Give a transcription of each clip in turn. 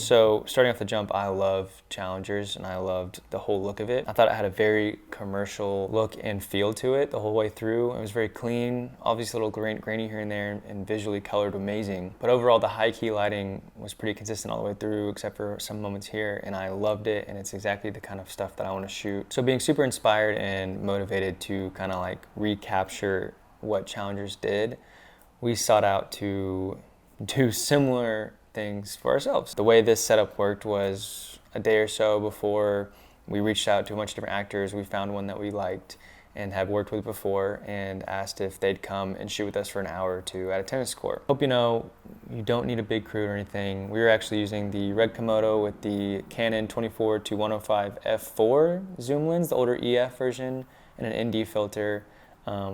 So starting off the jump, I love Challengers and I loved the whole look of it. I thought it had a very commercial look and feel to it the whole way through. It was very clean, obviously a little grainy here and there, and visually colored amazing. But overall, the high key lighting was pretty consistent all the way through, except for some moments here, and I loved it, and it's exactly the kind of stuff that I want to shoot. So being super inspired and motivated to kind of like recapture what Challengers did, we sought out to do similar things for ourselves. The way this setup worked was a day or so before we reached out to a bunch of different actors. We found one that we liked and had worked with before and asked if they'd come and shoot with us for an hour or two at a tennis court. Hope you know, you don't need a big crew or anything. We were actually using the RED Komodo with the Canon 24-105 f4 zoom lens, the older EF version, and an ND filter.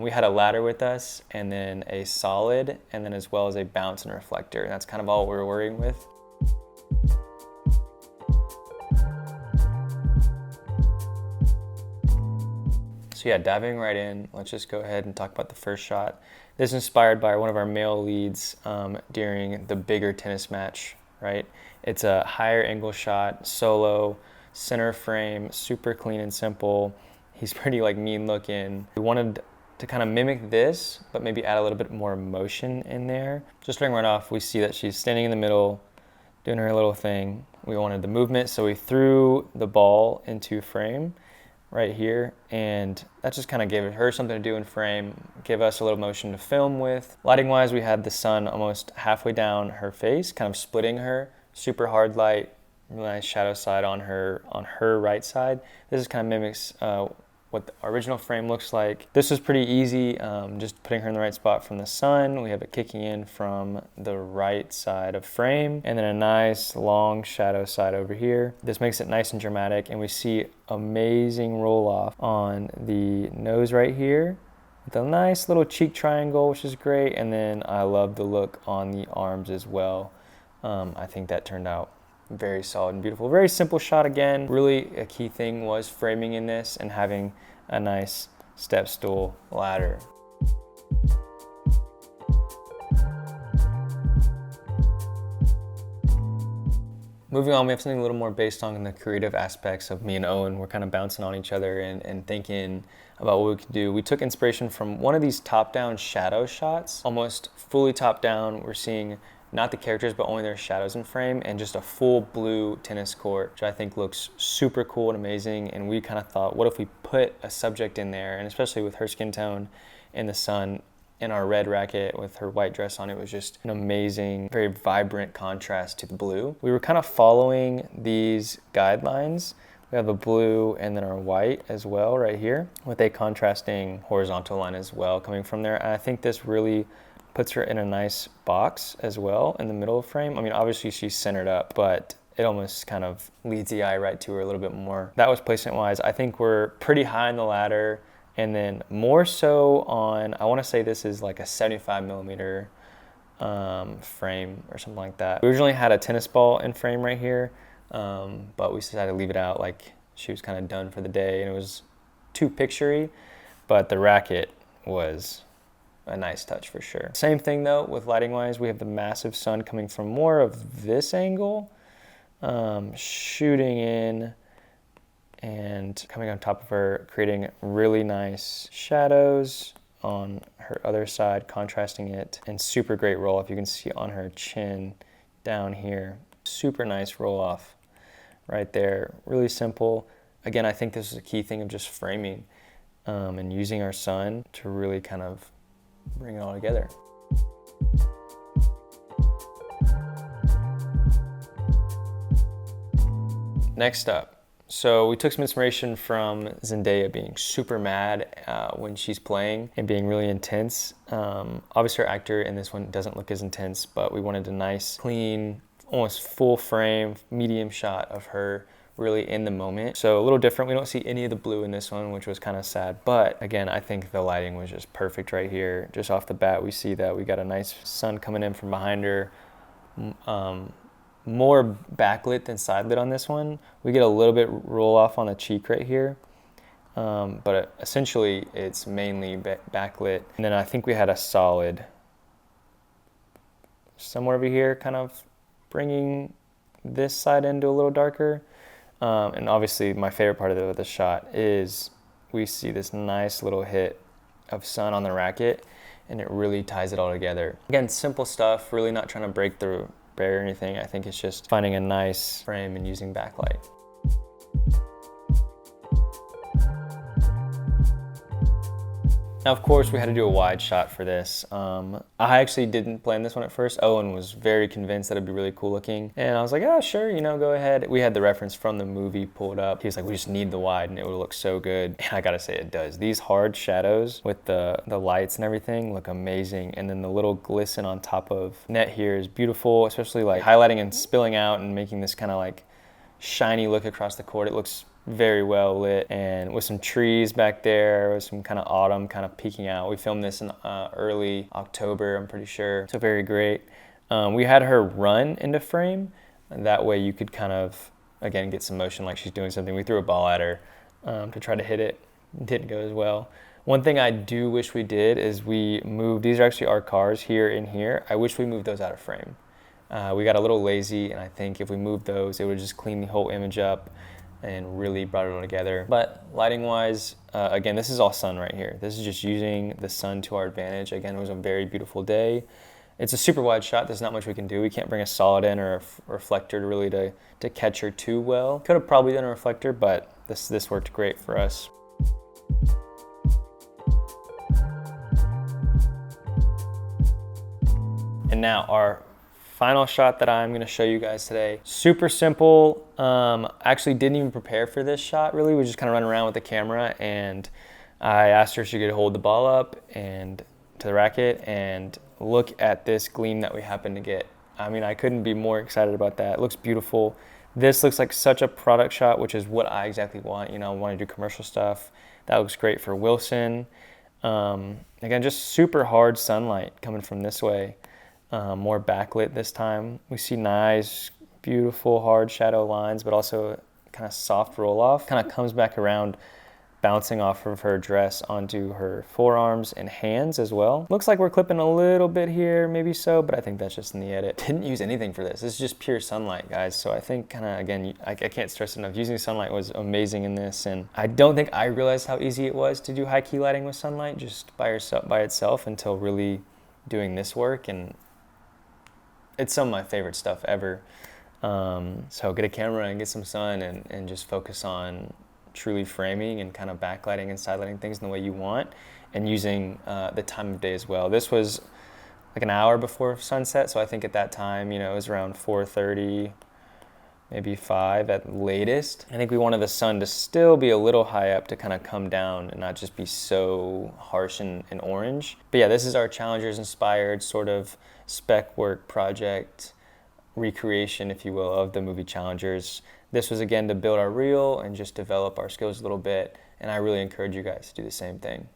We had a ladder with us, and then a solid, and then as well as a bounce and reflector. And that's kind of all we were working with. So yeah, diving right in, let's just go ahead and talk about the first shot. This is inspired by one of our male leads during the bigger tennis match, right? It's a higher angle shot, solo, center frame, super clean and simple. He's pretty like mean looking. We wanted to kind of mimic this, but maybe add a little bit more motion in there. Just starting right off, we see that she's standing in the middle, doing her little thing. We wanted the movement, so we threw the ball into frame right here, and that just kind of gave her something to do in frame, gave us a little motion to film with. Lighting wise, we had the sun almost halfway down her face, kind of splitting her, super hard light, really nice shadow side on her right side. This is kind of mimics what the original frame looks like. This was pretty easy, just putting her in the right spot from the sun. We have it kicking in from the right side of frame, and then a nice long shadow side over here. This makes it nice and dramatic, and we see amazing roll off on the nose right here with a nice little cheek triangle, which is great. And then I love the look on the arms as well. I think that turned out very solid and beautiful. Very simple shot again. Really a key thing was framing in this and having a nice step stool ladder. Moving on, we have something a little more based on the creative aspects of me and Owen. We're kind of bouncing on each other and thinking about what we could do. We took inspiration from one of these top-down shadow shots, almost fully top-down. We're seeing not the characters, but only their shadows in frame, and just a full blue tennis court, which I think looks super cool and amazing. And we kind of thought, what if we put a subject in there, and especially with her skin tone in the sun, in our red racket with her white dress on, it was just an amazing, very vibrant contrast to the blue. We were kind of following these guidelines. We have a blue and then our white as well right here, with a contrasting horizontal line as well coming from there. And I think this really puts her in a nice box as well in the middle of frame. I mean, obviously she's centered up, but it almost kind of leads the eye right to her a little bit more. That was placement wise. I think we're pretty high on the ladder, and then more so on, I want to say this is like a 75mm frame or something like that. We originally had a tennis ball in frame right here, but we decided to leave it out, like she was kind of done for the day, and it was too picture-y, but the racket was a nice touch for sure. Same thing though with lighting wise, we have the massive sun coming from more of this angle, shooting in and coming on top of her, creating really nice shadows on her other side, contrasting it, and super great roll off. You can see on her chin down here, super nice roll off right there. Really simple. Again, I think this is a key thing of just framing and using our sun to really kind of bring it all together. Next up, so we took some inspiration from Zendaya being super mad when she's playing and being really intense. Obviously our actor in this one doesn't look as intense, but we wanted a nice, clean, almost full frame, medium shot of her really in the moment. So a little different. We don't see any of the blue in this one, which was kind of sad. But again, I think the lighting was just perfect right here. Just off the bat, we see that we got a nice sun coming in from behind her. More backlit than side lit on this one. We get a little bit roll off on the cheek right here. But essentially it's mainly backlit. And then I think we had a solid somewhere over here, kind of bringing this side into a little darker. And obviously my favorite part of the shot is we see this nice little hit of sun on the racket, and it really ties it all together. Again, simple stuff, really not trying to break the barrier or anything. I think it's just finding a nice frame and using backlight. Now, of course, we had to do a wide shot for this. I actually didn't plan this one at first. Owen was very convinced that it'd be really cool looking. And I was like, oh, sure, you know, go ahead. We had the reference from the movie pulled up. He was like, we just need the wide and it would look so good. And I gotta say, it does. These hard shadows with the lights and everything look amazing. And then the little glisten on top of net here is beautiful, especially like highlighting and spilling out and making this kind of like shiny look across the court. It looks very well lit, and with some trees back there, with some kind of autumn kind of peeking out. We filmed this in early October, I'm pretty sure. So very great. We had her run into frame, and that way you could kind of, again, get some motion like she's doing something. We threw a ball at her to try to hit it. It didn't go as well. One thing I do wish we did is we moved, these are actually our cars here and here. I wish we moved those out of frame. We got a little lazy, and I think if we moved those, it would just clean the whole image up and really brought it all together. But lighting wise, again, this is all sun right here. This is just using the sun to our advantage. Again, it was a very beautiful day. It's a super wide shot. There's not much we can do. We can't bring a solid in or a reflector to really to catch her too well. Could have probably done a reflector, but this worked great for us. And now our final shot that I'm gonna show you guys today. Super simple. Actually didn't even prepare for this shot really. We just kind of run around with the camera, and I asked her if she could hold the ball up and to the racket and look at this gleam that we happened to get. I mean, I couldn't be more excited about that. It looks beautiful. This looks like such a product shot, which is what I exactly want. You know, I want to do commercial stuff. That looks great for Wilson. Again, just super hard sunlight coming from this way. More backlit this time. We see nice, beautiful, hard shadow lines, but also kind of soft roll off. Kind of comes back around, bouncing off of her dress onto her forearms and hands as well. Looks like we're clipping a little bit here, maybe so, but I think that's just in the edit. Didn't use anything for this. This is just pure sunlight, guys. So I think kind of, again, I can't stress enough, using sunlight was amazing in this. And I don't think I realized how easy it was to do high key lighting with sunlight just by itself until really doing this work. And it's some of my favorite stuff ever. So get a camera and get some sun and just focus on truly framing and kind of backlighting and sidelighting things in the way you want, and using the time of day as well. This was like an hour before sunset, so I think at that time, you know, it was around 4:30, maybe 5 at latest. I think we wanted the sun to still be a little high up to kind of come down and not just be so harsh and orange. But yeah, this is our Challengers inspired sort of spec work project recreation, if you will, of the movie Challengers. This was, again, to build our reel and just develop our skills a little bit, and I really encourage you guys to do the same thing.